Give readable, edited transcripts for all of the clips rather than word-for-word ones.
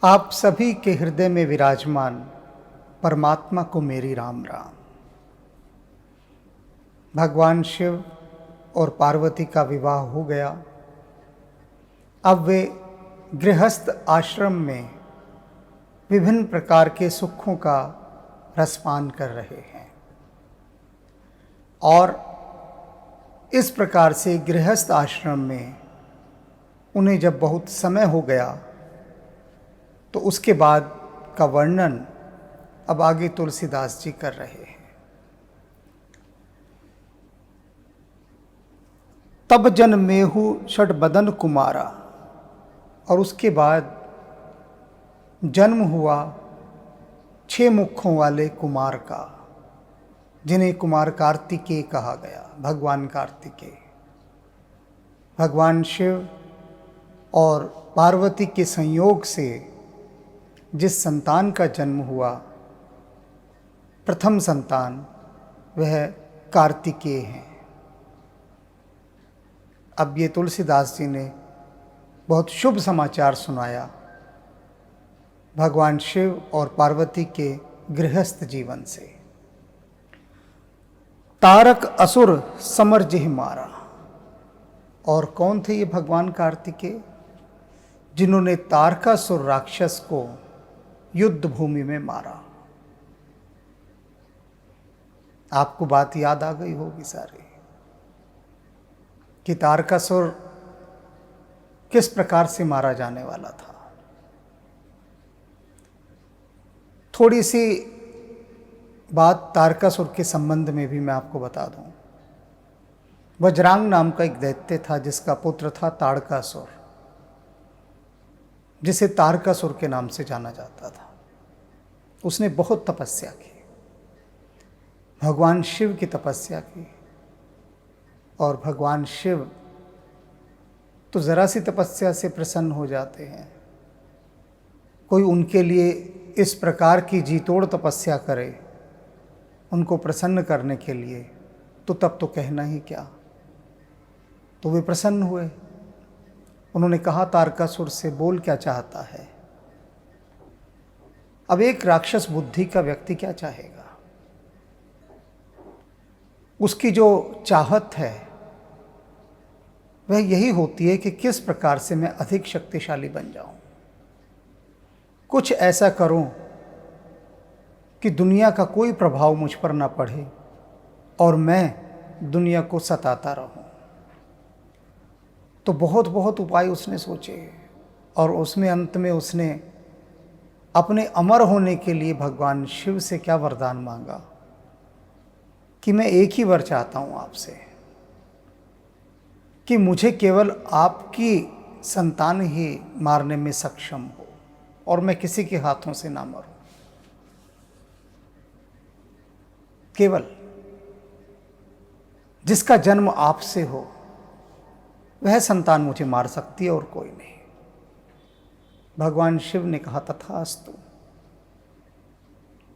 आप सभी के हृदय में विराजमान परमात्मा को मेरी राम राम। भगवान शिव और पार्वती का विवाह हो गया। अब वे गृहस्थ आश्रम में विभिन्न प्रकार के सुखों का रसपान कर रहे हैं और इस प्रकार से गृहस्थ आश्रम में उन्हें जब बहुत समय हो गया तो उसके बाद का वर्णन अब आगे तुलसीदास जी कर रहे हैं। तब जन मेहु षड बदन कुमारा, और उसके बाद जन्म हुआ 6 मुखों वाले कुमार का, जिन्हें कुमार कार्तिकेय कहा गया। भगवान कार्तिकेय, भगवान शिव और पार्वती के संयोग से जिस संतान का जन्म हुआ, प्रथम संतान, वह कार्तिकेय हैं। अब ये तुलसीदास जी ने बहुत शुभ समाचार सुनाया भगवान शिव और पार्वती के गृहस्थ जीवन से। तारक असुर समर जिह मारा, और कौन थे ये भगवान कार्तिकेय? जिन्होंने तारकासुर राक्षस को युद्ध भूमि में मारा। आपको बात याद आ गई होगी सारी कि तारकासुर किस प्रकार से मारा जाने वाला था। थोड़ी सी बात तारकासुर के संबंध में भी मैं आपको बता दूं। वज्रांग नाम का एक दैत्य था जिसका पुत्र था ताड़कासुर, जिसे तारकासुर के नाम से जाना जाता था। उसने बहुत तपस्या की, भगवान शिव की तपस्या की, और भगवान शिव तो जरा सी तपस्या से प्रसन्न हो जाते हैं। कोई उनके लिए इस प्रकार की जी तोड़ तपस्या करे उनको प्रसन्न करने के लिए, तो तब तो कहना ही क्या। तो वे प्रसन्न हुए। उन्होंने कहा, तारकासुर से बोल, क्या चाहता है। अब एक राक्षस बुद्धि का व्यक्ति क्या चाहेगा? उसकी जो चाहत है वह यही होती है कि किस प्रकार से मैं अधिक शक्तिशाली बन जाऊं, कुछ ऐसा करूं कि दुनिया का कोई प्रभाव मुझ पर ना पड़े और मैं दुनिया को सताता रहूं। तो बहुत बहुत उपाय उसने सोचे और उसमें अंत में उसने अपने अमर होने के लिए भगवान शिव से क्या वरदान मांगा कि मैं एक ही वर चाहता हूं आपसे कि मुझे केवल आपकी संतान ही मारने में सक्षम हो और मैं किसी के हाथों से ना मरूं। केवल जिसका जन्म आपसे हो वह संतान मुझे मार सकती है और कोई नहीं। भगवान शिव ने कहा, तथास्तु।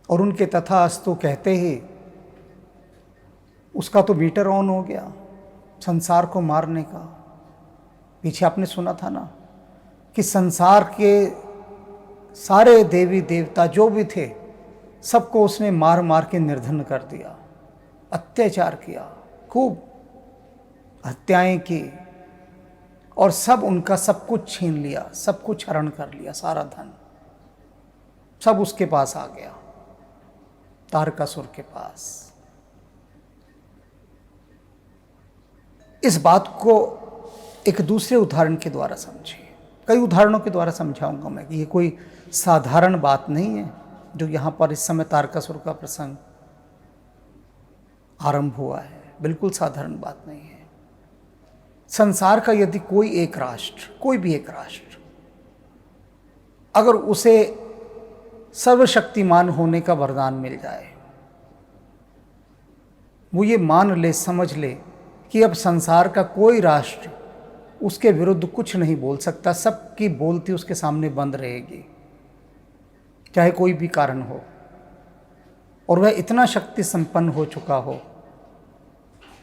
और उनके तथास्तु कहते ही उसका तो मीटर ऑन हो गया संसार को मारने का। पीछे आपने सुना था ना कि संसार के सारे देवी देवता जो भी थे सबको उसने मार मार के निर्धन कर दिया, अत्याचार किया, खूब हत्याएं की और सब उनका सब कुछ छीन लिया, सब कुछ हरण कर लिया, सारा धन सब उसके पास आ गया, तारकासुर के पास। इस बात को एक दूसरे उदाहरण के द्वारा समझिए। कई उदाहरणों के द्वारा समझाऊंगा मैं कि ये कोई साधारण बात नहीं है जो यहाँ पर इस समय तारकासुर का प्रसंग आरंभ हुआ है। बिल्कुल साधारण बात नहीं है। संसार का यदि कोई एक राष्ट्र, कोई भी एक राष्ट्र, अगर उसे सर्वशक्तिमान होने का वरदान मिल जाए, वो ये मान ले, समझ ले कि अब संसार का कोई राष्ट्र उसके विरुद्ध कुछ नहीं बोल सकता, सबकी बोलती उसके सामने बंद रहेगी, चाहे कोई भी कारण हो, और वह इतना शक्ति संपन्न हो चुका हो,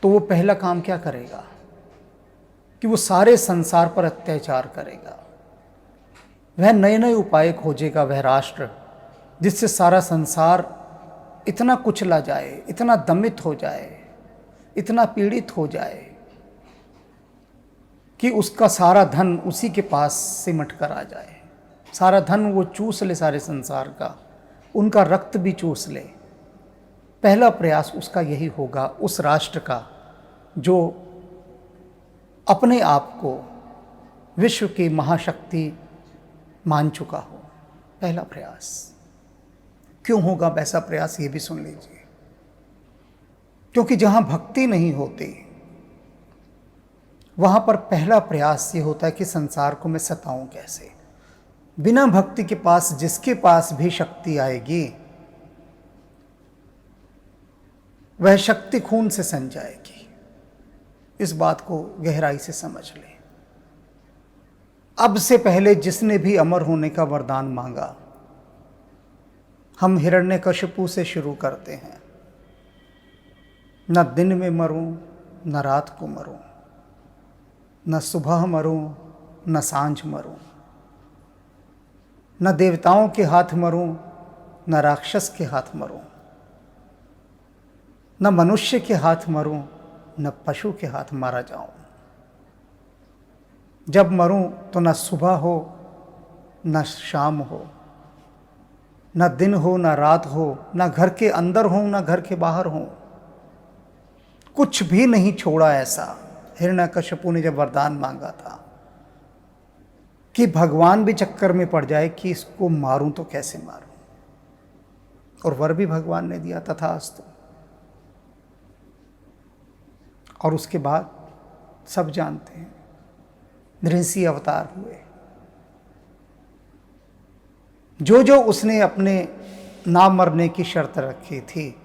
तो वो पहला काम क्या करेगा कि वो सारे संसार पर अत्याचार करेगा। वह नए नए उपाय खोजेगा, वह राष्ट्र जिससे सारा संसार इतना कुचला जाए, इतना दमित हो जाए, इतना पीड़ित हो जाए कि उसका सारा धन उसी के पास सिमट कर आ जाए, सारा धन वो चूस ले सारे संसार का, उनका रक्त भी चूस ले। पहला प्रयास उसका यही होगा, उस राष्ट्र का जो अपने आप को विश्व की महाशक्ति मान चुका हो। पहला प्रयास क्यों होगा वैसा प्रयास, ये भी सुन लीजिए। क्योंकि जहां भक्ति नहीं होती वहां पर पहला प्रयास ये होता है कि संसार को मैं सताऊं कैसे। बिना भक्ति के पास जिसके पास भी शक्ति आएगी वह शक्ति खून से सन जाएगी। इस बात को गहराई से समझ ले। अब से पहले जिसने भी अमर होने का वरदान मांगा, हम हिरण्यकशिपु से शुरू करते हैं। न दिन में मरूं न रात को मरूं, न सुबह मरूं न सांझ मरूं, न देवताओं के हाथ मरूं न राक्षस के हाथ मरूं, न मनुष्य के हाथ मरूं न पशु के हाथ मारा जाऊं। जब मरूं तो न सुबह हो न शाम हो, न दिन हो न रात हो, न घर के अंदर हो न घर के बाहर हो, कुछ भी नहीं छोड़ा ऐसा। हिरण्यकशिपु ने जब वरदान मांगा था कि भगवान भी चक्कर में पड़ जाए कि इसको मारूं तो कैसे मारूं, और वर भी भगवान ने दिया, तथास्तु। और उसके बाद सब जानते हैं, नृसिंह अवतार हुए। जो जो उसने अपने ना मरने की शर्त रखी थी,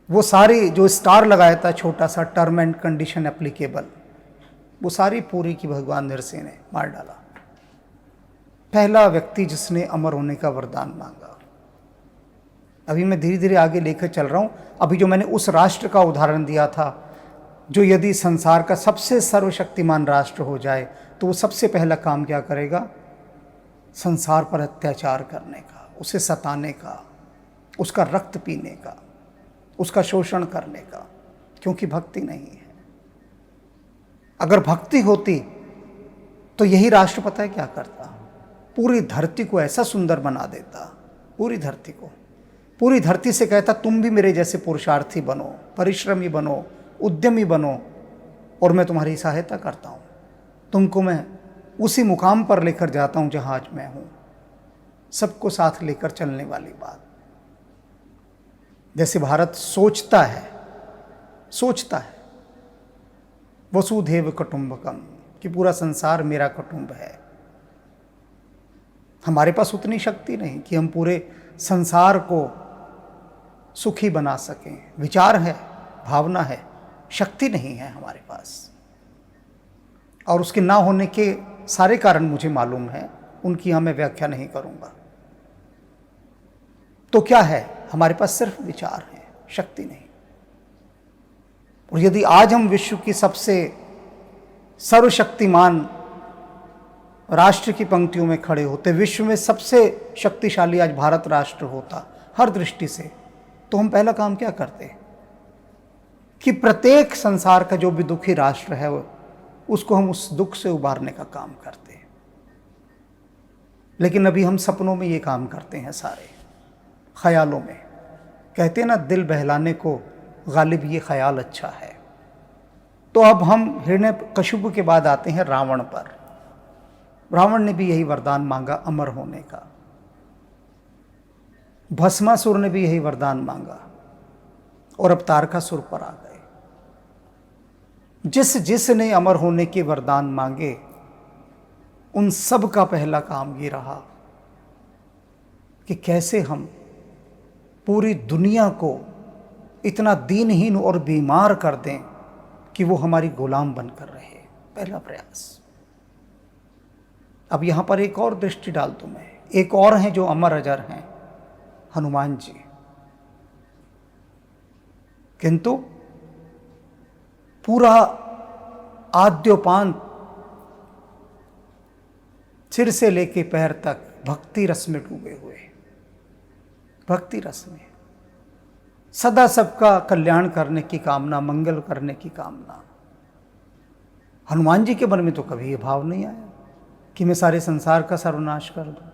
वो सारी जो स्टार लगाया था छोटा सा, टर्म एंड कंडीशन एप्लीकेबल, वो सारी पूरी की भगवान नृसिंह ने मार डाला। पहला व्यक्ति जिसने अमर होने का वरदान मांगा। अभी मैं धीरे धीरे आगे लेकर चल रहा हूं। अभी जो मैंने उस राष्ट्र का उदाहरण दिया था जो यदि संसार का सबसे सर्वशक्तिमान राष्ट्र हो जाए तो वो सबसे पहला काम क्या करेगा? संसार पर अत्याचार करने का, उसे सताने का, उसका रक्त पीने का, उसका शोषण करने का, क्योंकि भक्ति नहीं है। अगर भक्ति होती तो यही राष्ट्र पता है क्या करता? पूरी धरती को ऐसा सुंदर बना देता, पूरी धरती को, पूरी धरती से कहता तुम भी मेरे जैसे पुरुषार्थी बनो, परिश्रमी बनो, उद्यमी बनो, और मैं तुम्हारी सहायता करता हूँ। तुमको मैं उसी मुकाम पर लेकर जाता हूँ जहाँ आज मैं हूँ। सबको साथ लेकर चलने वाली बात। जैसे भारत सोचता है वसुधैव कुटुंबकम, कि पूरा संसार मेरा कुटुंब है। हमारे पास उतनी शक्ति नहीं कि हम पूरे संसार को सुखी बना सकें। विचार है, भावना है, शक्ति नहीं है हमारे पास। और उसके ना होने के सारे कारण मुझे मालूम है, उनकी मैं व्याख्या नहीं करूंगा। तो क्या है? हमारे पास सिर्फ विचार है, शक्ति नहीं। और यदि आज हम विश्व की सबसे सर्वशक्तिमान राष्ट्र की पंक्तियों में खड़े होते, विश्व में सबसे शक्तिशाली आज भारत राष्ट्र होता हर दृष्टि से, तो हम पहला काम क्या करते कि प्रत्येक संसार का जो भी दुखी राष्ट्र है उसको हम उस दुख से उबारने का काम करते हैं। लेकिन अभी हम सपनों में ये काम करते हैं, सारे ख्यालों में। कहते हैं ना, दिल बहलाने को गालिब ये ख्याल अच्छा है। तो अब हम हिरण्यकशिपु के बाद आते हैं रावण पर। रावण ने भी यही वरदान मांगा, अमर होने का। भस्मासुर ने भी यही वरदान मांगा और अब तारकासुर पर आ गए। जिसने अमर होने के वरदान मांगे उन सब का पहला काम ये रहा कि कैसे हम पूरी दुनिया को इतना दीनहीन और बीमार कर दें कि वो हमारी गुलाम बनकर रहे। पहला प्रयास। अब यहां पर एक और दृष्टि डाल दूं मैं। एक और हैं जो अमर अजर हैं, हनुमान जी। किंतु पूरा आद्योपांत सिर से लेके पैर तक भक्ति रस में डूबे हुए, भक्ति रस में, सदा सबका कल्याण करने की कामना, मंगल करने की कामना। हनुमान जी के मन में तो कभी ये भाव नहीं आया कि मैं सारे संसार का सर्वनाश कर दूं।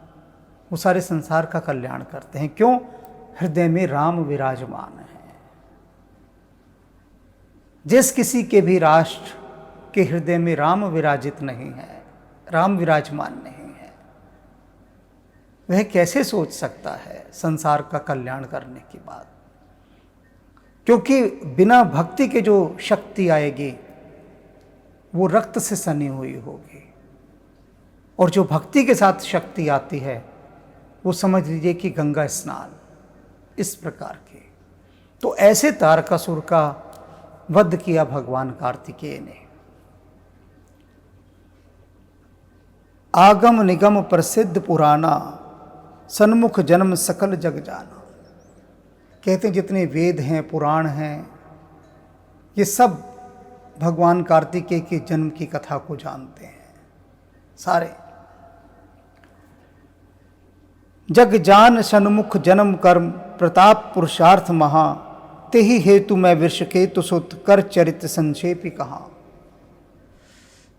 वो सारे संसार का कल्याण करते हैं। क्यों? हृदय में राम विराजमान है। जिस किसी के भी राष्ट्र के हृदय में राम विराजित नहीं है, राम विराजमान नहीं है, वह कैसे सोच सकता है संसार का कल्याण करने की बात? क्योंकि बिना भक्ति के जो शक्ति आएगी वो रक्त से सनी हुई होगी, और जो भक्ति के साथ शक्ति आती है वो समझ लीजिए कि गंगा स्नान, इस प्रकार की। तो ऐसे तारकासुर का वध किया भगवान कार्तिकेय ने। आगम निगम प्रसिद्ध पुराना, सन्मुख जन्म सकल जग जाना। कहते हैं जितने वेद हैं, पुराण हैं, ये सब भगवान कार्तिकेय के जन्म की कथा को जानते हैं सारे। जग जान सन्मुख जन्म कर्म, प्रताप पुरुषार्थ महा, तेहि हेतु मैं वृषकेतु सुत, कर चरित संक्षेपी कहा।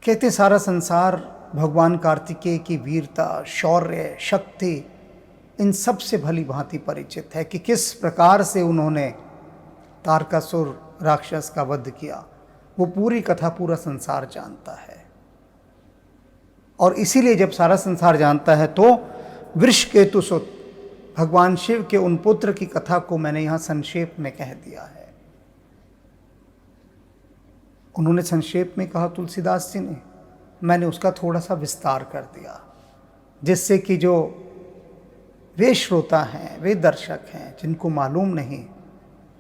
कहते सारा संसार भगवान कार्तिकेय की वीरता, शौर्य, शक्ति, इन सब से भली भांति परिचित है कि किस प्रकार से उन्होंने तारकासुर राक्षस का वध किया। वो पूरी कथा पूरा संसार जानता है, और इसीलिए जब सारा संसार जानता है तो वृषकेतु सुत, भगवान शिव के उन पुत्र की कथा को मैंने यहाँ संक्षेप में कह दिया है। उन्होंने संक्षेप में कहा तुलसीदास जी ने, मैंने उसका थोड़ा सा विस्तार कर दिया, जिससे कि जो वे श्रोता हैं, वे दर्शक हैं जिनको मालूम नहीं,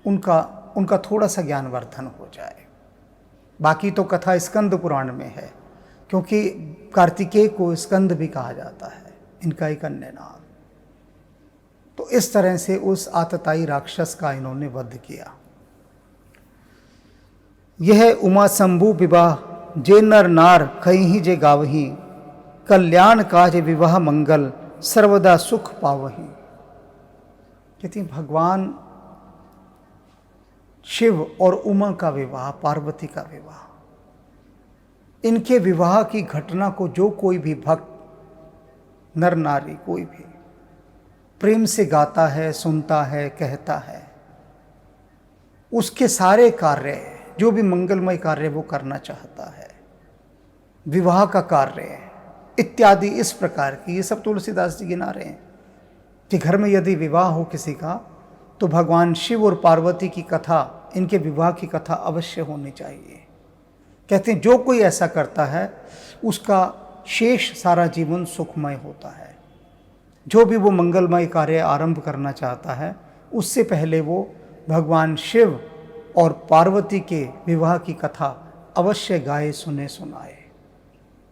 उनका थोड़ा सा ज्ञानवर्धन हो जाए। बाकी तो कथा स्कंद पुराण में है, क्योंकि कार्तिकेय को स्कंद भी कहा जाता है, इनका एक अन्य नाम। तो इस तरह से उस आतताई राक्षस का इन्होंने वध किया। यह उमा शंभु विवाह, जे नर नार कहीं जे गावही, कल्याण काज विवाह मंगल, सर्वदा सुख पावही। कहती भगवान शिव और उमा का विवाह, पार्वती का विवाह, इनके विवाह की घटना को जो कोई भी भक्त, नर नारी कोई भी प्रेम से गाता है, सुनता है, कहता है, उसके सारे कार्य, जो भी मंगलमय कार्य वो करना चाहता है, विवाह का कार्य इत्यादि इस प्रकार की, ये सब तुलसीदास जी गिना रहे हैं कि घर में यदि विवाह हो किसी का तो भगवान शिव और पार्वती की कथा, इनके विवाह की कथा अवश्य होनी चाहिए। कहते हैं जो कोई ऐसा करता है उसका शेष सारा जीवन सुखमय होता है। जो भी वो मंगलमय कार्य आरंभ करना चाहता है उससे पहले वो भगवान शिव और पार्वती के विवाह की कथा अवश्य गाए, सुने, सुनाए।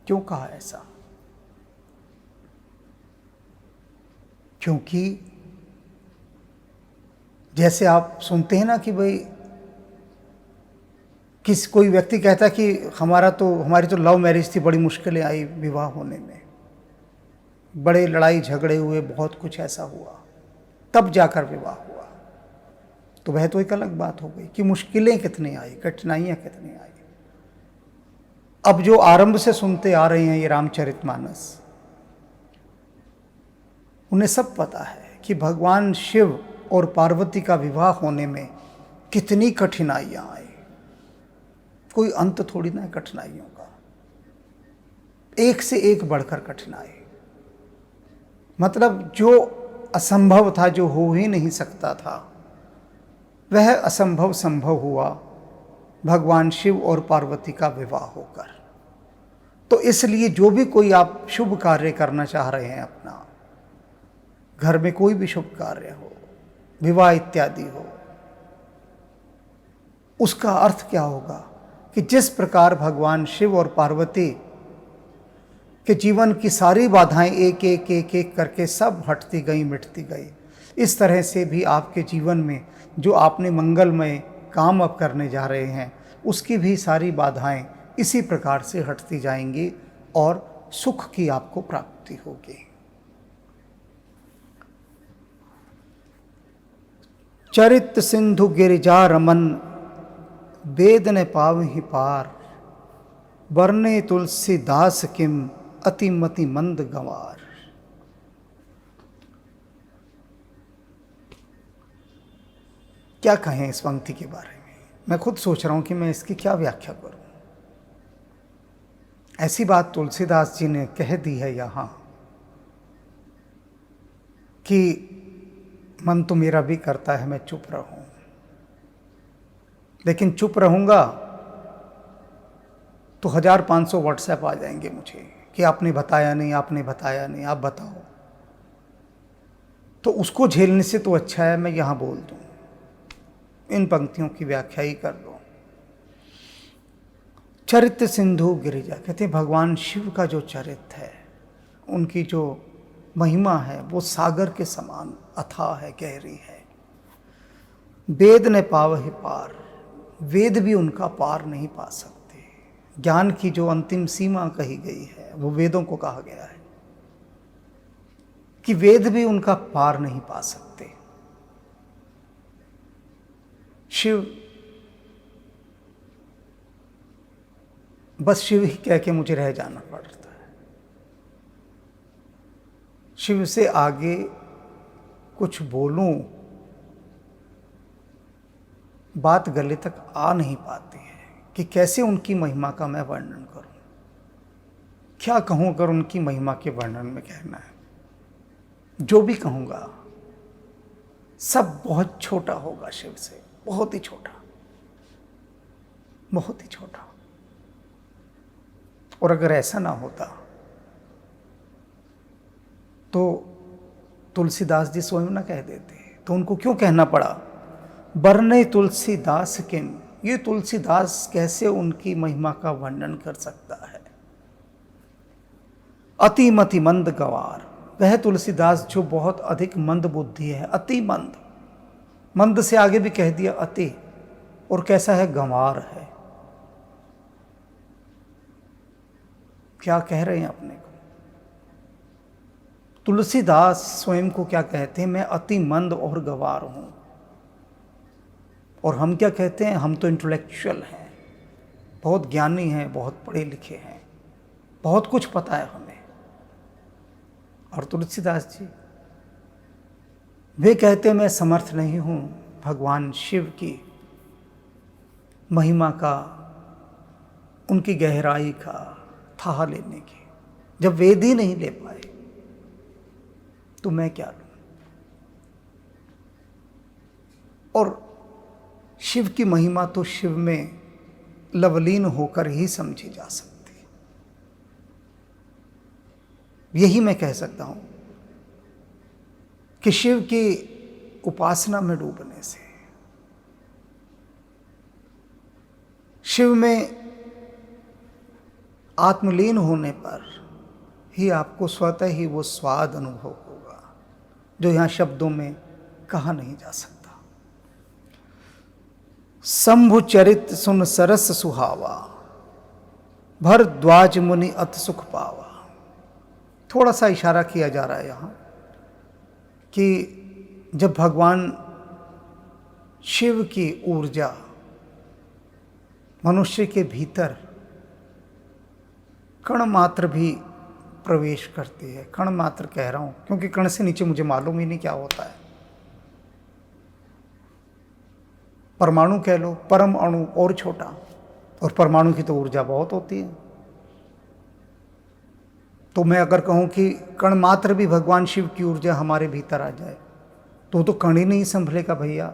क्यों कहा ऐसा? क्योंकि जैसे आप सुनते हैं ना कि भाई कोई व्यक्ति कहता है कि हमारी तो लव मैरिज थी, बड़ी मुश्किलें आई विवाह होने में, बड़े लड़ाई झगड़े हुए, बहुत कुछ ऐसा हुआ, तब जाकर विवाह हुआ। तो वह तो एक अलग बात हो गई कि मुश्किलें कितनी आई, कठिनाइयाँ कितनी आई। अब जो आरंभ से सुनते आ रहे हैं ये रामचरितमानस, उन्हें सब पता है कि भगवान शिव और पार्वती का विवाह होने में कितनी कठिनाइयाँ आई। कोई अंत थोड़ी ना है कठिनाइयों का, एक से एक बढ़कर कठिनाई। मतलब जो असंभव था, जो हो ही नहीं सकता था, वह असंभव संभव हुआ भगवान शिव और पार्वती का विवाह होकर। तो इसलिए जो भी कोई आप शुभ कार्य करना चाह रहे हैं, अपना घर में कोई भी शुभ कार्य हो, विवाह इत्यादि हो, उसका अर्थ क्या होगा कि जिस प्रकार भगवान शिव और पार्वती के जीवन की सारी बाधाएं एक एक एक एक करके सब हटती गई, मिटती गई, इस तरह से भी आपके जीवन में जो आपने मंगलमय काम अब करने जा रहे हैं उसकी भी सारी बाधाएं इसी प्रकार से हटती जाएंगी और सुख की आपको प्राप्ति होगी। चरित सिंधु गिरिजा रमन, वेद ने पावहि पार, बरने तुलसीदास किम, अतिमति मंद गंवार। क्या कहें इस पंक्ति के बारे में? मैं खुद सोच रहा हूं कि मैं इसकी क्या व्याख्या करूं। ऐसी बात तुलसीदास जी ने कह दी है यहां कि मन तो मेरा भी करता है मैं चुप रहूं, लेकिन चुप रहूंगा तो 1500 व्हाट्सएप आ जाएंगे मुझे कि आपने बताया नहीं, आपने बताया नहीं, आप बताओ। तो उसको झेलने से तो अच्छा है मैं यहां बोल दूं, इन पंक्तियों की व्याख्या ही कर दो। चरित्र सिंधु गिरिजा, कहते हैं भगवान शिव का जो चरित्र है, उनकी जो महिमा है वो सागर के समान अथाह है, गहरी है। वेद ने पावहि पार, वेद भी उनका पार नहीं पा सकते। ज्ञान की जो अंतिम सीमा कही गई है वो वेदों को कहा गया है कि वेद भी उनका पार नहीं पा सकते। शिव, बस शिव ही कह के मुझे रह जाना पड़ता है। शिव से आगे कुछ बोलूं, बात गले तक आ नहीं पाती है कि कैसे उनकी महिमा का मैं वर्णन करूं। क्या कहूं अगर उनकी महिमा के वर्णन में कहना है? जो भी कहूंगा सब बहुत छोटा होगा शिव से, बहुत ही छोटा, बहुत ही छोटा। और अगर ऐसा ना होता तो तुलसीदास जी स्वयं ना कह देते, तो उनको क्यों कहना पड़ा बरने तुलसीदास किम? ये तुलसीदास कैसे उनकी महिमा का वर्णन कर सकता है? अति मति मंद गवार, वह तुलसीदास जो बहुत अधिक मंद बुद्धि है, अति मंद, मंद से आगे भी कह दिया अति, और कैसा है? गंवार है। क्या कह रहे हैं अपने को? तुलसीदास स्वयं को क्या कहते हैं? मैं अति मंद और गंवार हूं। और हम क्या कहते हैं? हम तो इंटेलेक्चुअल हैं, बहुत ज्ञानी हैं, बहुत पढ़े लिखे हैं, बहुत कुछ पता है हमें। और तुलसीदास जी वे कहते हैं मैं समर्थ नहीं हूं भगवान शिव की महिमा का, उनकी गहराई का था लेने की। जब वेद ही नहीं ले पाए तो मैं क्या लूं? और शिव की महिमा तो शिव में लवलीन होकर ही समझी जा सकती है। यही मैं कह सकता हूं कि शिव की उपासना में डूबने से, शिव में आत्मलीन होने पर ही आपको स्वतः ही वो स्वाद अनुभव होगा जो यहां शब्दों में कहा नहीं जा सकता। शंभु चरित सुन सरस सुहावा, भरद्वाज मुनि अत सुख पावा। थोड़ा सा इशारा किया जा रहा है यहाँ कि जब भगवान शिव की ऊर्जा मनुष्य के भीतर कण मात्र भी प्रवेश करती है, कण मात्र कह रहा हूं क्योंकि कण से नीचे मुझे मालूम ही नहीं क्या होता है, परमाणु कह लो, परम अणु और छोटा, और परमाणु की तो ऊर्जा बहुत होती है। तो मैं अगर कहूं कि कण मात्र भी भगवान शिव की ऊर्जा हमारे भीतर आ जाए तो कण ही नहीं संभलेगा भैया।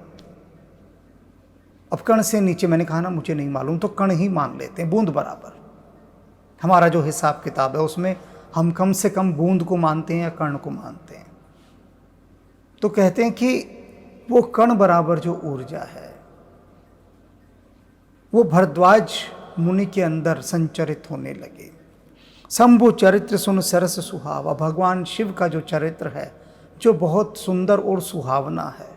अब कण से नीचे मैंने कहा ना मुझे नहीं मालूम, तो कण ही मान लेते हैं, बूंद बराबर। हमारा जो हिसाब किताब है उसमें हम कम से कम बूंद को मानते हैं या कण को मानते हैं। तो कहते हैं कि वो कण बराबर जो ऊर्जा है वो भरद्वाज मुनि के अंदर संचरित होने लगे। शंभु चरित्र सुन सरस सुहावा, भगवान शिव का जो चरित्र है जो बहुत सुंदर और सुहावना है,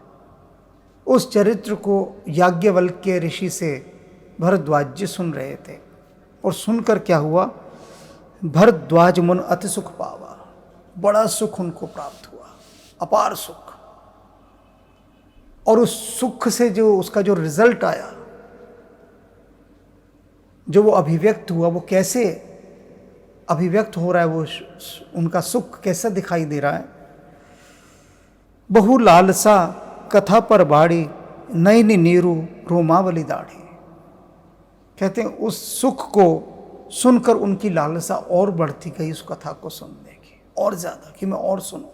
उस चरित्र को याज्ञवल्क्य ऋषि से भरद्वाज जी सुन रहे थे। और सुनकर क्या हुआ? भरद्वाज मुन अति सुख पावा, बड़ा सुख उनको प्राप्त हुआ, अपार सुख। और उस सुख से जो उसका जो रिजल्ट आया, जो वो अभिव्यक्त हुआ, वो कैसे अभिव्यक्त हो रहा है, वो उनका सुख कैसा दिखाई दे रहा है। बहु लालसा कथा पर बाड़ी, नयनी नीरू रोमावली दाढ़ी। कहते हैं उस सुख को सुनकर उनकी लालसा और बढ़ती गई उस कथा को सुनने की, और ज़्यादा कि मैं और सुनूं।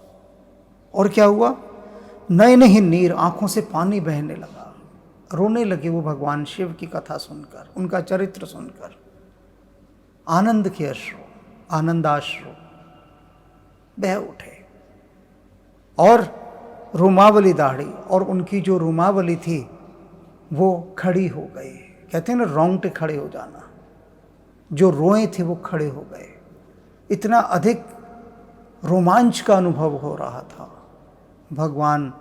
और क्या हुआ, नयन ही नीर, आंखों से पानी बहने लगा, रोने लगे वो भगवान शिव की कथा सुनकर, उनका चरित्र सुनकर। आनंद के अश्रु, आनंदाश्रु बह उठे। और रोमावली दाढ़ी, और उनकी जो रोमावली थी वो खड़ी हो गई। कहते हैं ना रोंगटे खड़े हो जाना, जो रोए थे वो खड़े हो गए। इतना अधिक रोमांच का अनुभव हो रहा था भगवान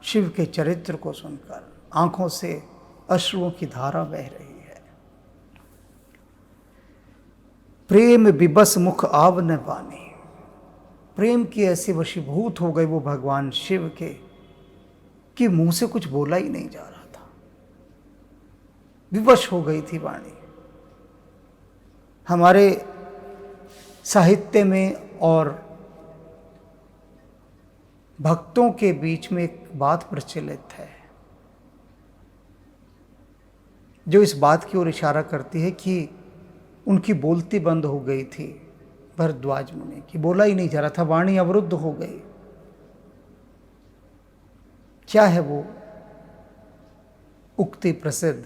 शिव के चरित्र को सुनकर। आंखों से अश्रुओं की धारा बह रही है। प्रेम विबस मुख आव न पानी, प्रेम की ऐसे वशीभूत हो गए वो भगवान शिव के कि मुंह से कुछ बोला ही नहीं जा रहा था, विवश हो गई थी वाणी। हमारे साहित्य में और भक्तों के बीच में एक बात प्रचलित है जो इस बात की ओर इशारा करती है कि उनकी बोलती बंद हो गई थी, भरद्वाज मुनि की बोला ही नहीं जा रहा था, वाणी अवरुद्ध हो गई। क्या है वो उक्ति प्रसिद्ध?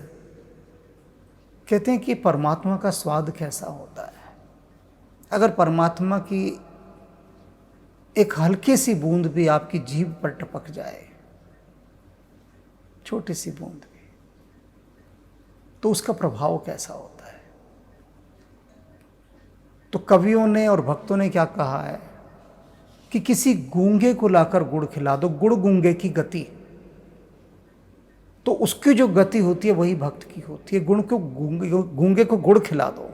कहते हैं कि परमात्मा का स्वाद कैसा होता है। अगर परमात्मा की एक हल्की सी बूंद भी आपकी जीभ पर टपक जाए, छोटी सी बूंद भी, तो उसका प्रभाव कैसा होता है। तो कवियों ने और भक्तों ने क्या कहा है कि किसी गूंगे को लाकर गुड़ खिला दो, गुड़ गूंगे की गति, तो उसकी जो गति होती है वही भक्त की होती है। गुण को गूंगे को गुड़ खिला दो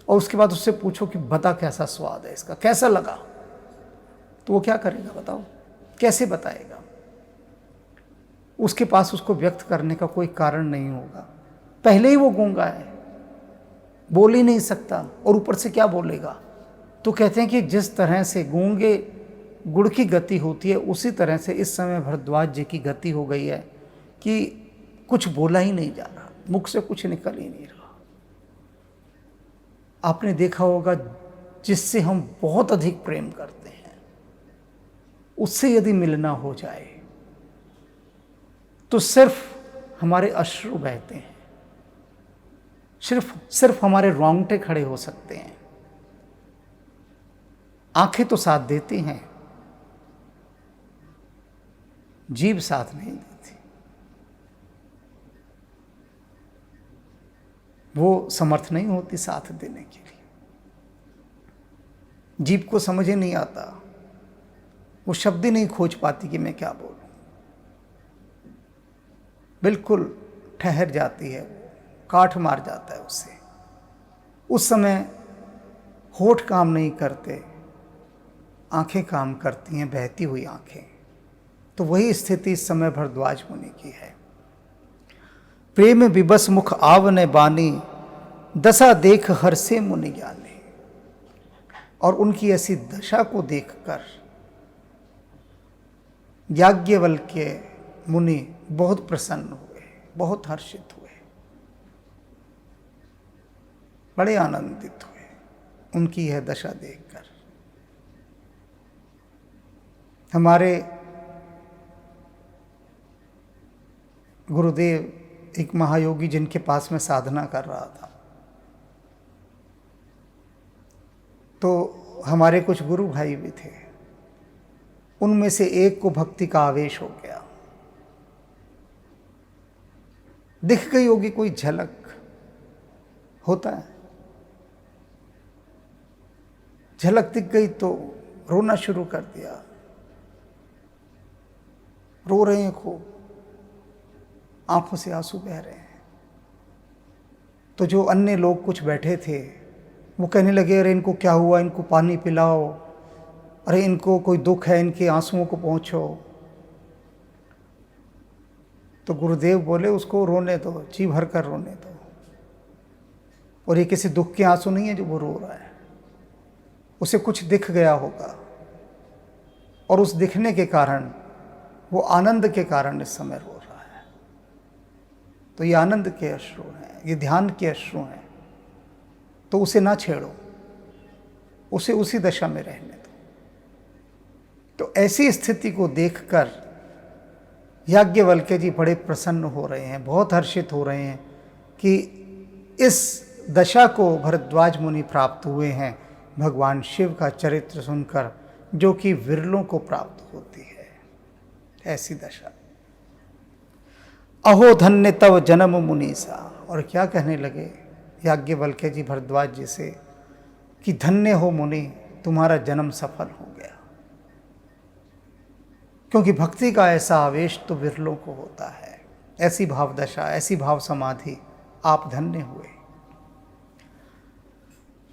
और उसके बाद उससे पूछो कि बता कैसा स्वाद है इसका, कैसा लगा, तो वो क्या करेगा बताओ, कैसे बताएगा। उसके पास उसको व्यक्त करने का कोई कारण नहीं होगा, पहले ही वो गूंगा है, बोल ही नहीं सकता और ऊपर से क्या बोलेगा। तो कहते हैं कि जिस तरह से गूंगे गुड़ की गति होती है उसी तरह से इस समय भरद्वाज जी की गति हो गई है कि कुछ बोला ही नहीं जा रहा, मुख से कुछ निकल ही नहीं रहा। आपने देखा होगा जिससे हम बहुत अधिक प्रेम करते हैं उससे यदि मिलना हो जाए तो सिर्फ हमारे अश्रु बहते हैं, सिर्फ हमारे रोंगटे खड़े हो सकते हैं। आंखें तो साथ देती हैं, जीभ साथ नहीं देती। वो समर्थ नहीं होती साथ देने के लिए। जीभ को समझ ही नहीं आता, वो शब्द ही नहीं खोज पाती कि मैं क्या बोलूं। बिल्कुल ठहर जाती है, वो काठ मार जाता है उससे। उस समय होठ काम नहीं करते, आंखें काम करती हैं, बहती हुई आंखें। तो वही स्थिति इस समय भरद्वाज मुनि की है। प्रेम विबस मुख आवने बानी, दशा देख हर से मुनि ज्ञानी। और उनकी ऐसी दशा को देखकर याज्ञवल्क्य मुनि बहुत प्रसन्न हुए, बहुत हर्षित हुए, बड़े आनंदित हुए उनकी यह दशा देखकर। हमारे गुरुदेव एक महायोगी जिनके पास में साधना कर रहा था, तो हमारे कुछ गुरु भाई भी थे, उनमें से एक को भक्ति का आवेश हो गया। दिख गई होगी कोई झलक, होता है, झलक दिख गई तो रोना शुरू कर दिया, रो रहे हैं खूब, आंखों से आंसू बह रहे हैं। तो जो अन्य लोग कुछ बैठे थे वो कहने लगे, अरे इनको क्या हुआ, इनको पानी पिलाओ, अरे इनको कोई दुख है, इनके आंसुओं को पोंछो। तो गुरुदेव बोले, उसको रोने दो, जी भर कर रोने दो। और ये किसी दुख के आंसू नहीं है जो वो रो रहा है, उसे कुछ दिख गया होगा, और उस दिखने के कारण, वो आनंद के कारण इस समय रो रहा है। तो ये आनंद के अश्रु हैं, ये ध्यान के अश्रु हैं। तो उसे ना छेड़ो, उसे उसी दशा में रहने दो। तो ऐसी स्थिति को देखकर याज्ञवल्क्य जी बड़े प्रसन्न हो रहे हैं, बहुत हर्षित हो रहे हैं कि इस दशा को भरद्वाज मुनि प्राप्त हुए हैं भगवान शिव का चरित्र सुनकर, जो कि विरलों को प्राप्त होती है ऐसी दशा। अहो धन्य तव जन्म मुनीसा। और क्या कहने लगे याज्ञवल्क्य जी भरद्वाज जी से कि धन्य हो मुनि, तुम्हारा जन्म सफल हो गया। क्योंकि भक्ति का ऐसा आवेश तो विरलों को होता है, ऐसी भाव दशा, ऐसी भाव समाधि, आप धन्य हुए।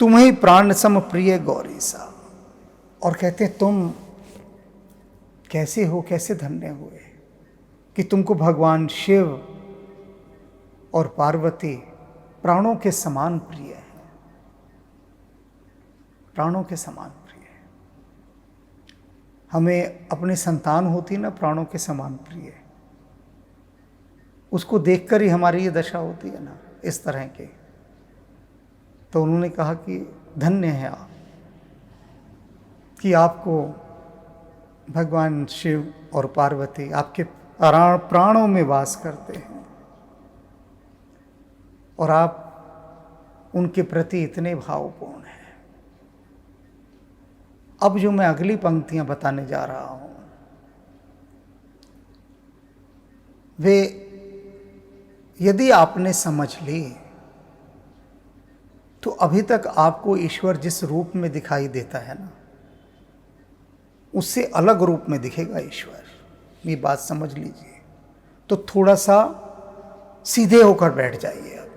तुम्हें प्राण सम प्रिय गौरी सा। और कहते तुम कैसे हो, कैसे धन्य हुए कि तुमको भगवान शिव और पार्वती प्राणों के समान प्रिय हैं, प्राणों के समान प्रिय है। हमें अपनी संतान होती ना प्राणों के समान प्रिय, उसको देखकर ही हमारी ये दशा होती है ना, इस तरह के। तो उन्होंने कहा कि धन्य है आप कि आपको भगवान शिव और पार्वती आपके प्राणों में वास करते हैं, और आप उनके प्रति इतने भावपूर्ण हैं। अब जो मैं अगली पंक्तियां बताने जा रहा हूं, वे यदि आपने समझ ली तो अभी तक आपको ईश्वर जिस रूप में दिखाई देता है ना, उससे अलग रूप में दिखेगा ईश्वर। ये बात समझ लीजिए। तो थोड़ा सा सीधे होकर बैठ जाइए, अब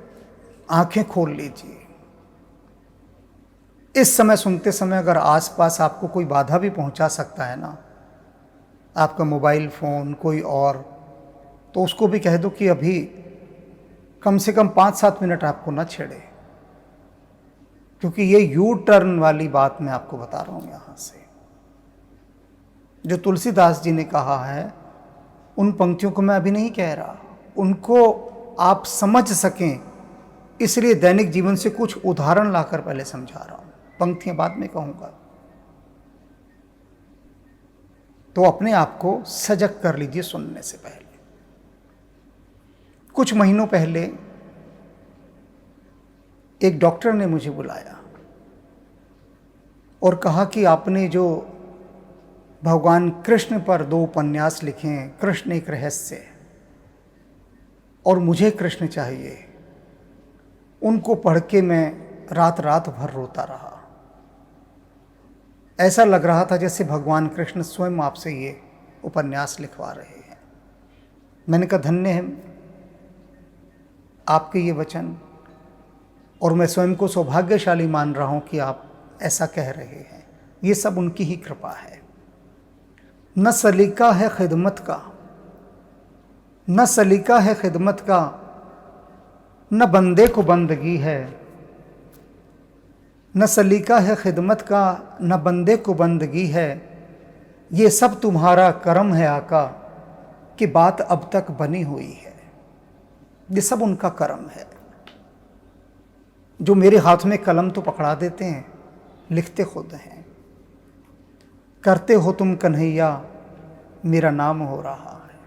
आंखें खोल लीजिए। इस समय सुनते समय अगर आसपास आपको कोई बाधा भी पहुंचा सकता है ना, आपका मोबाइल फ़ोन कोई और, तो उसको भी कह दो कि अभी कम से कम 5-7 मिनट आपको ना छेड़े, क्योंकि ये यू टर्न वाली बात मैं आपको बता रहा हूं यहां से। जो तुलसीदास जी ने कहा है, उन पंक्तियों को मैं अभी नहीं कह रहा, उनको आप समझ सकें इसलिए दैनिक जीवन से कुछ उदाहरण लाकर पहले समझा रहा हूं, पंक्तियां बाद में कहूंगा। तो अपने आप को सजग कर लीजिए सुनने से पहले। कुछ महीनों पहले एक डॉक्टर ने मुझे बुलाया और कहा कि आपने जो भगवान कृष्ण पर 2 उपन्यास लिखे हैं, कृष्ण एक रहस्य और मुझे कृष्ण चाहिए, उनको पढ़ के मैं रात रात भर रोता रहा। ऐसा लग रहा था जैसे भगवान कृष्ण स्वयं आपसे ये उपन्यास लिखवा रहे हैं। मैंने कहा धन्य है आपके ये वचन, और मैं स्वयं को सौभाग्यशाली मान रहा हूं कि आप ऐसा कह रहे हैं। ये सब उनकी ही कृपा है। न सलीका है खिदमत का, न सलीका है खिदमत का, न बंदे को बंदगी है। न सलीका है खिदमत का, न बंदे को बंदगी है। ये सब तुम्हारा करम है आका कि बात अब तक बनी हुई है। ये सब उनका करम है, जो मेरे हाथ में कलम तो पकड़ा देते हैं, लिखते खुद हैं। करते हो तुम कन्हैया, मेरा नाम हो रहा है।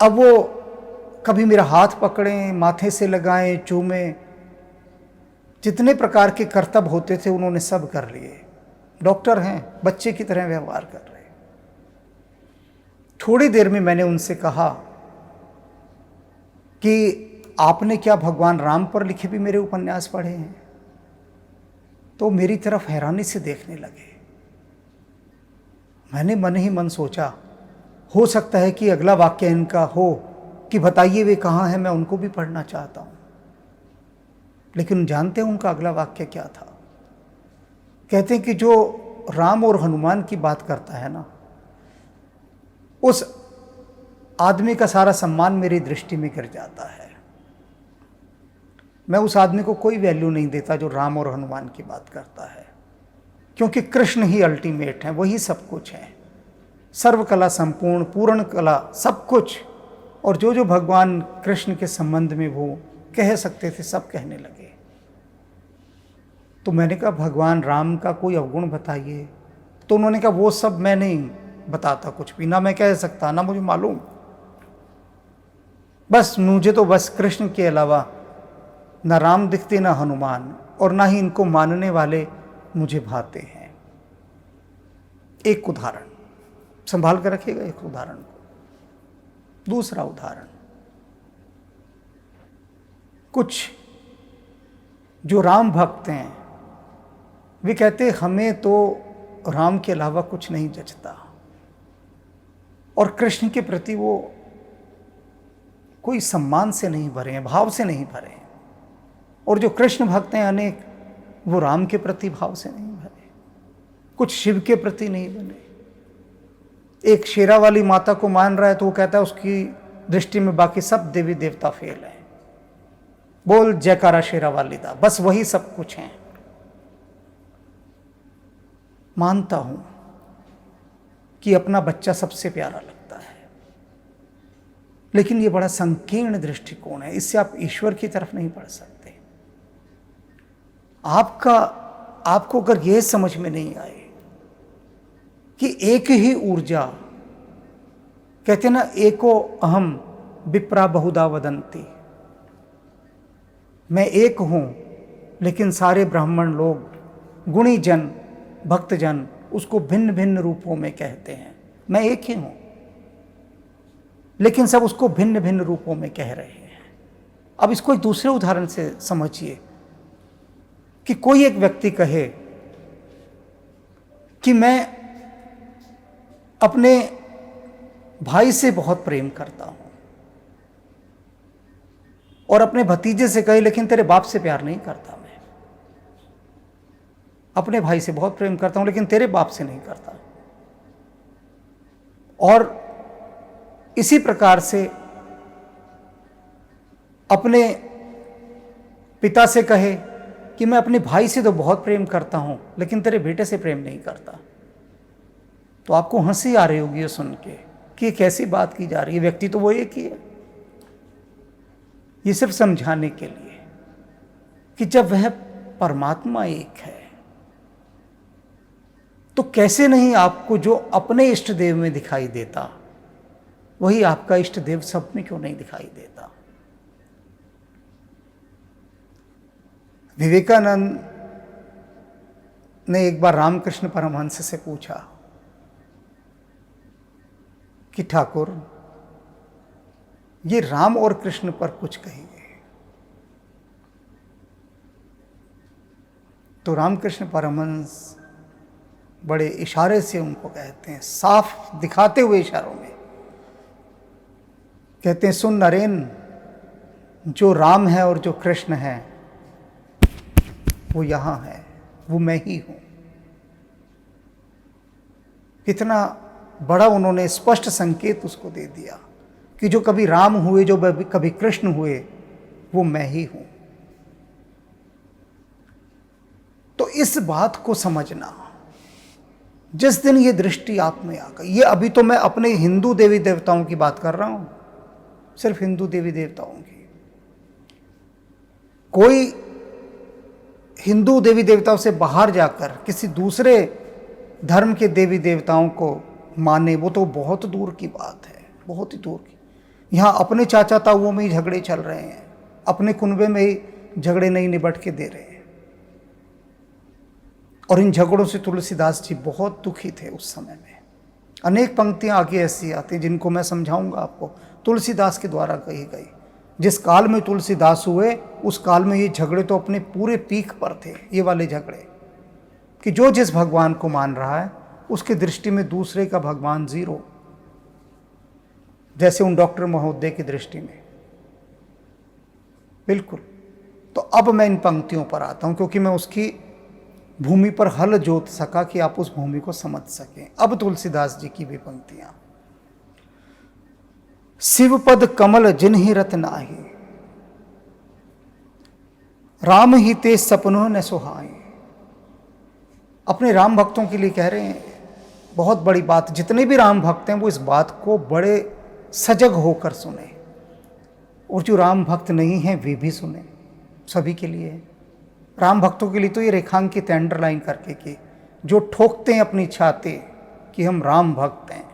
अब वो कभी मेरा हाथ पकड़ें, माथे से लगाएं, चूमें, जितने प्रकार के कर्तव्य होते थे उन्होंने सब कर लिए। डॉक्टर हैं, बच्चे की तरह व्यवहार कर रहे। थोड़ी देर में मैंने उनसे कहा कि आपने क्या भगवान राम पर लिखे भी मेरे उपन्यास पढ़े हैं? तो मेरी तरफ हैरानी से देखने लगे। मैंने मन ही मन सोचा, हो सकता है कि अगला वाक्य इनका हो कि बताइए वे कहाँ हैं, मैं उनको भी पढ़ना चाहता हूँ। लेकिन जानते हैं उनका अगला वाक्य क्या था? कहते हैं कि जो राम और हनुमान की बात करता है ना, उस आदमी का सारा सम्मान मेरी दृष्टि में गिर जाता है। मैं उस आदमी को कोई वैल्यू नहीं देता जो राम और हनुमान की बात करता है, क्योंकि कृष्ण ही अल्टीमेट हैं, वही सब कुछ हैं, सर्वकला संपूर्ण, पूर्ण कला, सब कुछ। और जो जो भगवान कृष्ण के संबंध में वो कह सकते थे सब कहने लगे। तो मैंने कहा भगवान राम का कोई अवगुण बताइए। तो उन्होंने कहा वो सब मैं नहीं बताता कुछ भी, ना मैं कह सकता, ना मुझे मालूम। बस मुझे तो बस कृष्ण के अलावा ना राम दिखते ना हनुमान, और ना ही इनको मानने वाले मुझे भाते हैं। एक उदाहरण संभाल कर रखिएगा, एक उदाहरण को। दूसरा उदाहरण, कुछ जो राम भक्त हैं वे कहते हमें तो राम के अलावा कुछ नहीं जचता, और कृष्ण के प्रति वो कोई सम्मान से नहीं भरे हैं, भाव से नहीं भरे हैं। और जो कृष्ण भक्त हैं अनेक, वो राम के प्रति भाव से नहीं भरे, कुछ शिव के प्रति नहीं बने। एक शेरा वाली माता को मान रहा है तो वो कहता है उसकी दृष्टि में बाकी सब देवी देवता फेल हैं। बोल जयकारा शेरा वाली दा, बस वही सब कुछ हैं। मानता हूं कि अपना बच्चा सबसे प्यारा लगता है, लेकिन ये बड़ा संकीर्ण दृष्टिकोण है, इससे आप ईश्वर की तरफ नहीं बढ़ सकते। आपको अगर यह समझ में नहीं आए कि एक ही ऊर्जा, कहते ना एको अहम विप्रा बहुधा वदंती, मैं एक हूं लेकिन सारे ब्राह्मण लोग, गुणी जन, भक्तजन उसको भिन्न भिन्न रूपों में कहते हैं। मैं एक ही हूं लेकिन सब उसको भिन्न भिन्न रूपों में कह रहे हैं। अब इसको एक दूसरे उदाहरण से समझिए कि कोई एक व्यक्ति कहे कि मैं अपने भाई से बहुत प्रेम करता हूं, और अपने भतीजे से कहे लेकिन तेरे बाप से प्यार नहीं करता, मैं अपने भाई से बहुत प्रेम करता हूं लेकिन तेरे बाप से नहीं करता। और इसी प्रकार से अपने पिता से कहे कि मैं अपने भाई से तो बहुत प्रेम करता हूं लेकिन तेरे बेटे से प्रेम नहीं करता। तो आपको हंसी आ रही होगी ये सुन के कि कैसी बात की जा रही है, व्यक्ति तो वो एक ही है। ये सिर्फ समझाने के लिए कि जब वह परमात्मा एक है तो कैसे नहीं आपको जो अपने इष्ट देव में दिखाई देता वही आपका इष्ट देव सब में क्यों नहीं दिखाई देता। विवेकानंद ने एक बार रामकृष्ण परमहंस से पूछा कि ठाकुर ये राम और कृष्ण पर कुछ कहिए। तो रामकृष्ण परमहंस बड़े इशारे से उनको कहते हैं, साफ दिखाते हुए इशारों में कहते हैं, सुन नरेन, जो राम है और जो कृष्ण है वो यहां है, वो मैं ही हूं। कितना बड़ा उन्होंने स्पष्ट संकेत उसको दे दिया कि जो कभी राम हुए, जो कभी कृष्ण हुए, वो मैं ही हूं। तो इस बात को समझना, जिस दिन ये दृष्टि आप में आ गई, ये अभी तो मैं अपने हिंदू देवी देवताओं की बात कर रहा हूं, सिर्फ हिंदू देवी देवताओं की। कोई हिंदू देवी देवताओं से बाहर जाकर किसी दूसरे धर्म के देवी देवताओं को माने, वो तो बहुत दूर की बात है, बहुत ही दूर की। यहाँ अपने चाचा ताऊओं में ही झगड़े चल रहे हैं, अपने कुनबे में ही झगड़े नहीं निबट के दे रहे हैं। और इन झगड़ों से तुलसीदास जी बहुत दुखी थे उस समय में। अनेक पंक्तियां आगे ऐसी आती हैं जिनको मैं समझाऊंगा आपको, तुलसीदास के द्वारा कही गई। जिस काल में तुलसीदास हुए उस काल में ये झगड़े तो अपने पूरे पीक पर थे, ये वाले झगड़े, कि जो जिस भगवान को मान रहा है उसकी दृष्टि में दूसरे का भगवान जीरो, जैसे उन डॉक्टर महोदय की दृष्टि में। बिल्कुल तो अब मैं इन पंक्तियों पर आता हूं, क्योंकि मैं उसकी भूमि पर हल जोत सका कि आप उस भूमि को समझ सकें। अब तुलसीदास जी की भी पंक्तियां। शिवपद कमल जिन्हि रत नाहि, राम ही ते सपनों न सुहाए। अपने राम भक्तों के लिए कह रहे हैं, बहुत बड़ी बात। जितने भी राम भक्त हैं वो इस बात को बड़े सजग होकर सुने, और जो राम भक्त नहीं हैं वे भी सुने। सभी के लिए, राम भक्तों के लिए तो ये रेखांकित अंडरलाइन करके कि जो ठोकते हैं अपनी छाती कि हम राम भक्त हैं,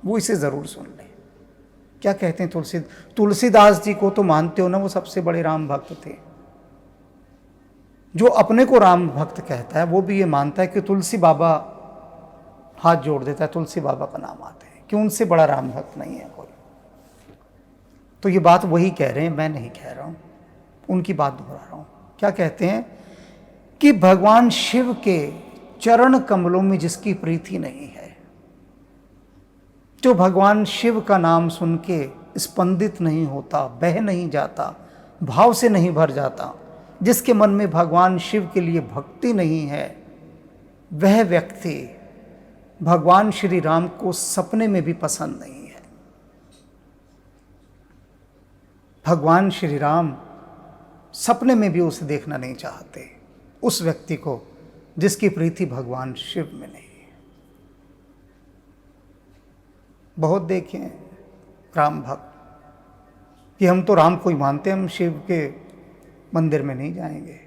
वो इसे जरूर सुन लें। क्या कहते हैं तुलसीदास जी को तो मानते हो ना, वो सबसे बड़े राम भक्त थे। जो अपने को राम भक्त कहता है वो भी ये मानता है कि तुलसी बाबा हाथ जोड़ देता है, तुलसी बाबा का नाम आता है, कि उनसे बड़ा राम भक्त नहीं है कोई। तो ये बात वही कह रहे हैं, मैं नहीं कह रहा हूं, उनकी बात दोहरा रहा हूं। क्या कहते हैं कि भगवान शिव के चरण कमलों में जिसकी प्रीति नहीं है, जो भगवान शिव का नाम सुन के स्पंदित नहीं होता, बह नहीं जाता, भाव से नहीं भर जाता, जिसके मन में भगवान शिव के लिए भक्ति नहीं है, वह व्यक्ति भगवान श्री राम को सपने में भी पसंद नहीं है। भगवान श्री राम सपने में भी उसे देखना नहीं चाहते, उस व्यक्ति को जिसकी प्रीति भगवान शिव में नहीं है। बहुत देखे राम भक्त कि हम तो राम को ही मानते हैं, हम शिव के मंदिर में नहीं जाएंगे।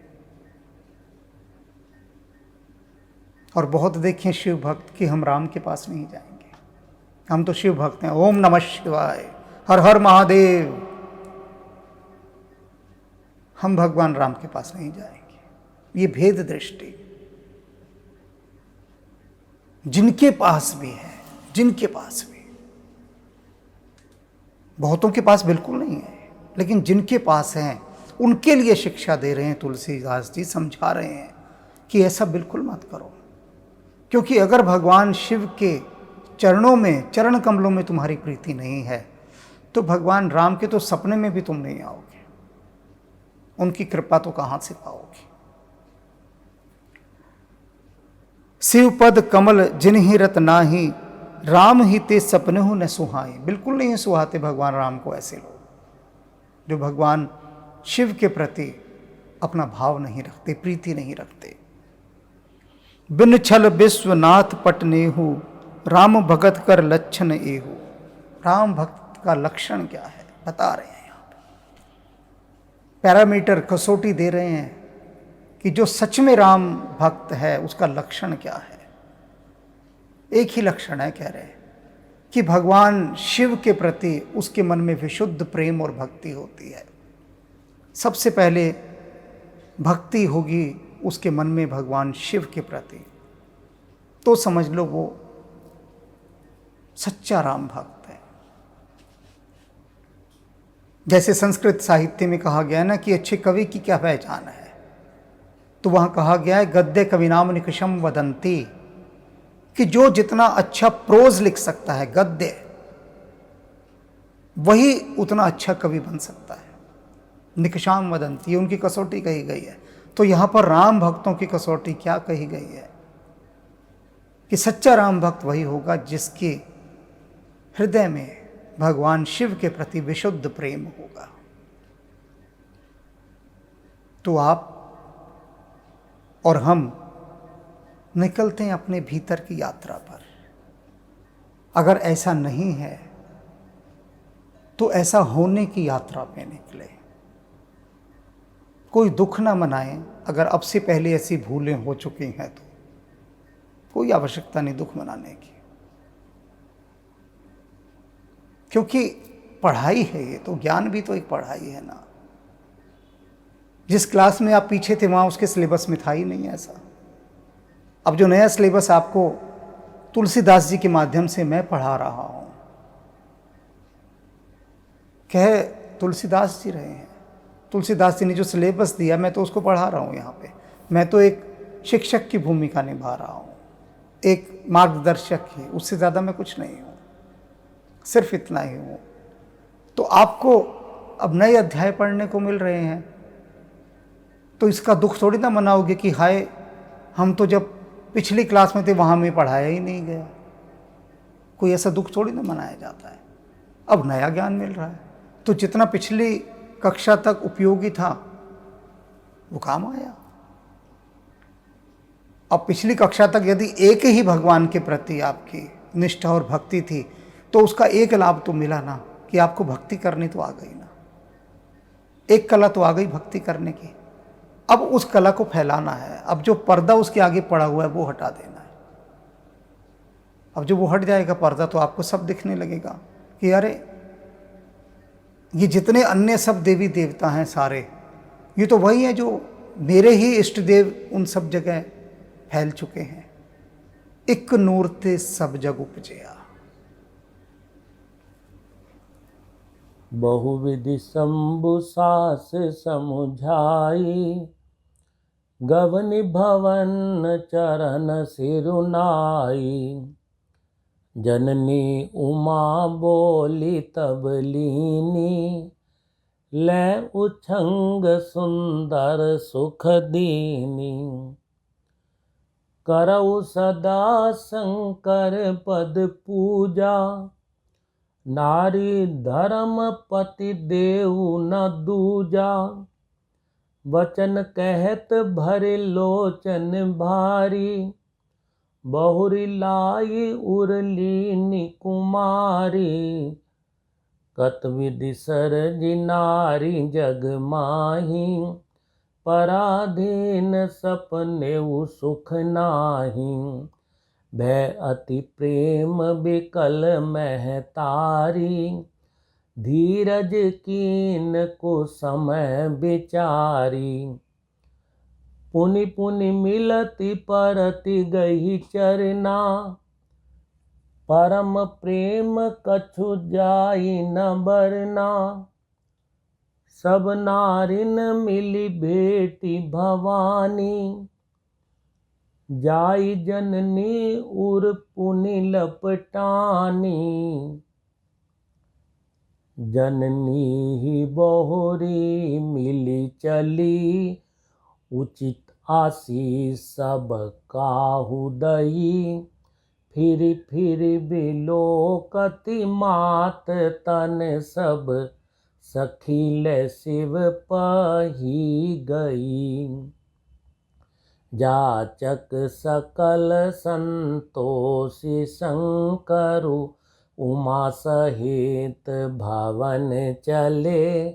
और बहुत देखें शिव भक्त कि हम राम के पास नहीं जाएंगे, हम तो शिव भक्त हैं, ओम नमः शिवाय, हर हर महादेव, हम भगवान राम के पास नहीं जाएंगे। ये भेद दृष्टि जिनके पास भी है, जिनके पास भी, बहुतों के पास बिल्कुल नहीं है, लेकिन जिनके पास हैं उनके लिए शिक्षा दे रहे हैं तुलसीदास जी, समझा रहे हैं कि ऐसा बिल्कुल मत करो। क्योंकि अगर भगवान शिव के चरणों में, चरण कमलों में तुम्हारी प्रीति नहीं है, तो भगवान राम के तो सपने में भी तुम नहीं आओगे, उनकी कृपा तो कहां से पाओगे। शिवपद कमल जिन्हि रत नाहि, राम ही ते सपने हो न सुहाए। बिल्कुल नहीं सुहाते भगवान राम को ऐसे लोग जो भगवान शिव के प्रति अपना भाव नहीं रखते, प्रीति नहीं रखते। बिन छल विश्वनाथ पटनेहु, राम भगत कर लक्षण एहु। राम भक्त का लक्षण क्या है बता रहे हैं यहाँ पे, पैरामीटर कसौटी दे रहे हैं कि जो सच में राम भक्त है उसका लक्षण क्या है। एक ही लक्षण है, कह रहे हैं कि भगवान शिव के प्रति उसके मन में विशुद्ध प्रेम और भक्ति होती है। सबसे पहले भक्ति होगी उसके मन में भगवान शिव के प्रति, तो समझ लो वो सच्चा राम भक्त है। जैसे संस्कृत साहित्य में कहा गया है ना कि अच्छे कवि की क्या पहचान है, तो वहां कहा गया है गद्य कविनाम निकषम वदंती, कि जो जितना अच्छा प्रोज लिख सकता है गद्य, वही उतना अच्छा कवि बन सकता है। निकषाम वदंती, उनकी कसौटी कही गई है। तो यहां पर राम भक्तों की कसौटी क्या कही गई है कि सच्चा राम भक्त वही होगा जिसके हृदय में भगवान शिव के प्रति विशुद्ध प्रेम होगा। तो आप और हम निकलते हैं अपने भीतर की यात्रा पर। अगर ऐसा नहीं है तो ऐसा होने की यात्रा पे निकले। कोई दुख ना मनाएं, अगर अब से पहले ऐसी भूलें हो चुकी हैं तो कोई आवश्यकता नहीं दुख मनाने की, क्योंकि पढ़ाई है ये तो, ज्ञान भी तो एक पढ़ाई है ना। जिस क्लास में आप पीछे थे वहां उसके सिलेबस में था ही नहीं ऐसा। अब जो नया सिलेबस आपको तुलसीदास जी के माध्यम से मैं पढ़ा रहा हूं, कह तुलसीदास जी रहे हैं, तुलसीदास जी ने जो सिलेबस दिया मैं तो उसको पढ़ा रहा हूँ यहाँ पे। मैं तो एक शिक्षक की भूमिका निभा रहा हूँ, एक मार्गदर्शक ही, उससे ज़्यादा मैं कुछ नहीं हूँ, सिर्फ इतना ही हूँ। तो आपको अब नए अध्याय पढ़ने को मिल रहे हैं, तो इसका दुख थोड़ी ना मनाओगे कि हाय हम तो जब पिछली क्लास में थे वहाँ में पढ़ाया ही नहीं गया। कोई ऐसा दुख थोड़ी ना मनाया जाता है। अब नया ज्ञान मिल रहा है, तो जितना पिछली कक्षा तक उपयोगी था वो काम आया। अब पिछली कक्षा तक यदि एक ही भगवान के प्रति आपकी निष्ठा और भक्ति थी तो उसका एक लाभ तो मिला ना, कि आपको भक्ति करनी तो आ गई ना, एक कला तो आ गई भक्ति करने की। अब उस कला को फैलाना है। अब जो पर्दा उसके आगे पड़ा हुआ है वो हटा देना है। अब जब वो हट जाएगा पर्दा तो आपको सब दिखने लगेगा कि अरे ये जितने अन्य सब देवी देवता हैं सारे, ये तो वही है जो मेरे ही इष्ट देव उन सब जगह फैल चुके हैं। एक नूर ते सब जग उपजया। बहुविधि शंभु सास समुझाई, गवनि भवन चरण सिरुनाई। जननी उमा बोली तब लीनी, लै उछंग सुंदर सुख दीनी। करऊ सदा शंकर पद पूजा, नारी धर्म पति देव न दूजा। वचन कहत भरे लोचन भारी, बहुरी लाई उरलीनी कुमारी। कत विधि सरजी नारी जग माही, पराधीन सपने सुख नाही। भय अति प्रेम बिकल महतारी, धीरज कीन को समय विचारी। पुनि पुनि मिलति परति गई चरना, परम प्रेम कछु जाई न बरना। सब नारिन मिली बेटी भवानी, जाई जननी उर पुनि लपटानी। जननी ही बहुरी मिली चली, उचित आशीष सब काहू दई। फिर फिर बिलोकति मात तन सब, सखील शिव पही गई। जाचक सकल संतोषी शंकरु, उमा सहित भवन चले।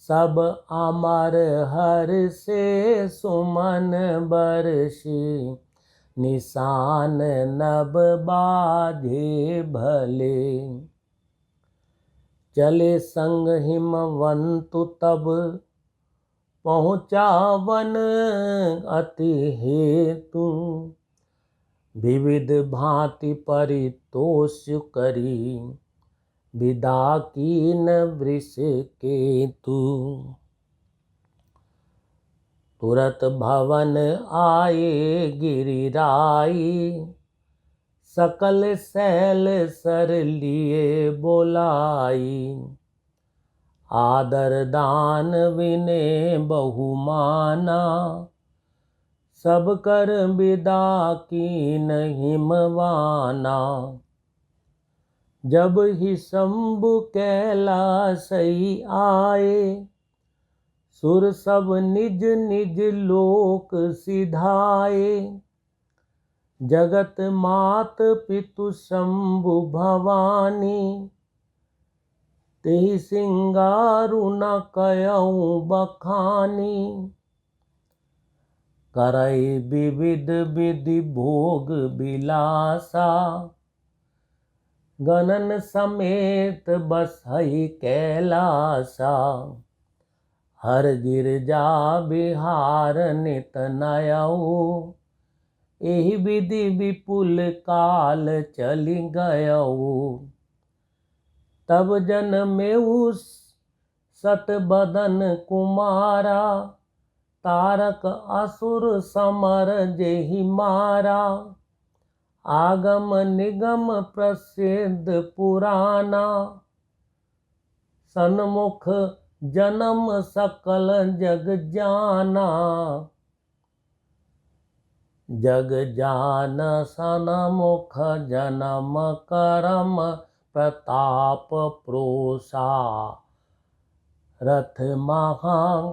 सब अमर हर से सुमन बरसी, निशान नभ बाजे भले। चले संग हिमवंतु तब, पहुँचा वन अति हेतु। विविध भांति परितोष करी, विदा कीन वृष केतु। तुरत भवन आए गिरिराई, सकल सैल सर लिए बोलाई। आदर दान विनय बहुमाना, सब कर विदा कीन हिमवाना। जब ही शंभु कैलासई आए, सुर सब निज निज लोक सिधाए। जगत मात पितु शंभु भवानी, तेहि सिंगारु न कयऊ बखानी। करई विविध विधि भोग बिलासा, गणन समेत बसई कैलासा। हर गिरजा बिहार नित नयऊ, एहि विधि विपुल काल चली गयऊ। तब जनमेऊ सत बदन कुमारा, तारक असुर समर जेहि मारा। आगम निगम प्रसिद्ध पुराना, सन्मुख जन्म सकल जग जाना, जग जान सनमुख जन्म करम प्रताप प्रोसा। रथ महा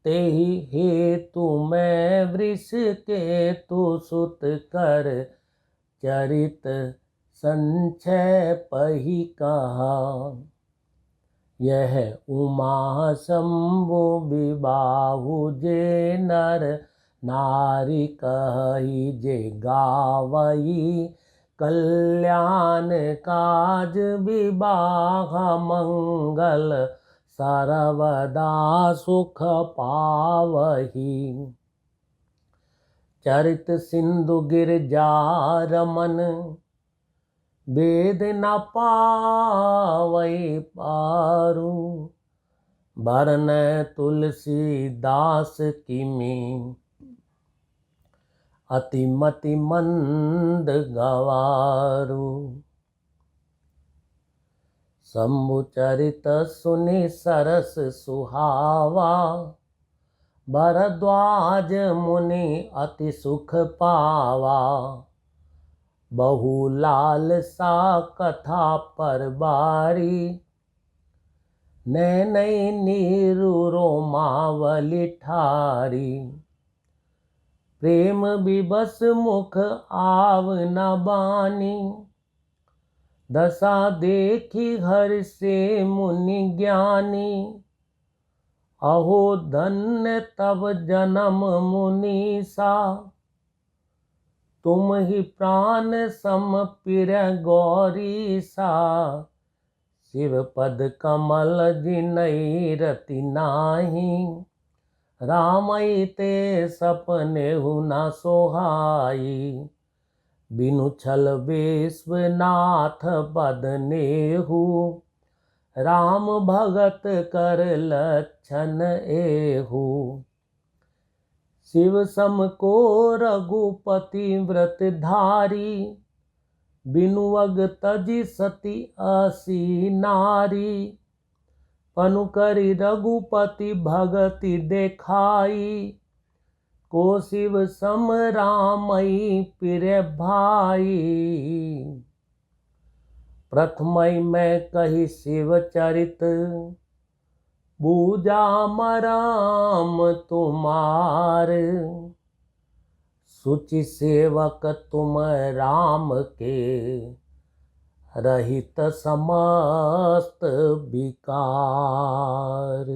तेहि हेतु मैं वृष केतु सुत कर चरित संचय पही कहा। यह उमा शंभु विबाहु जे नर नारी कही जे गावई। कल्याण काज विवाह मंगल सर्वदा सुख पावही। चरित सिंधु गिरजा रमन वेद न पावई पारू। बरन तुलसीदास किमी अतिमति मंद गवारू। शंभु चरित सुनि सरस सुहावा। भरद्वाज मुनि अति सुख पावा। बहुलाल सा कथा पर बारी। नैनई नीरु रोमावली ठारी। प्रेम विबस मुख आव न बानी। दशा देखी हर से मुनि ज्ञानी। अहो धन्य तब जन्म मुनीसा। तुम ही प्राण सम पिर गौरीसा। शिव पद कमल जिनई रति नाही। रामई ते सपने न सोहाई। बिनु छल विश्वनाथ बदनेहु। राम भगत कर लक्षण एहु। शिव सम को रघुपति व्रत धारी। बिनु अग तजी सती असी नारी। पनु करी रघुपति भगति देखाई। को शिव सम रामई प्रिय भाई। प्रथमई मैं कही शिव चरित। बूझा मराम तुम्हार। सुचि सेवक तुम राम के। रहित समस्त विकार।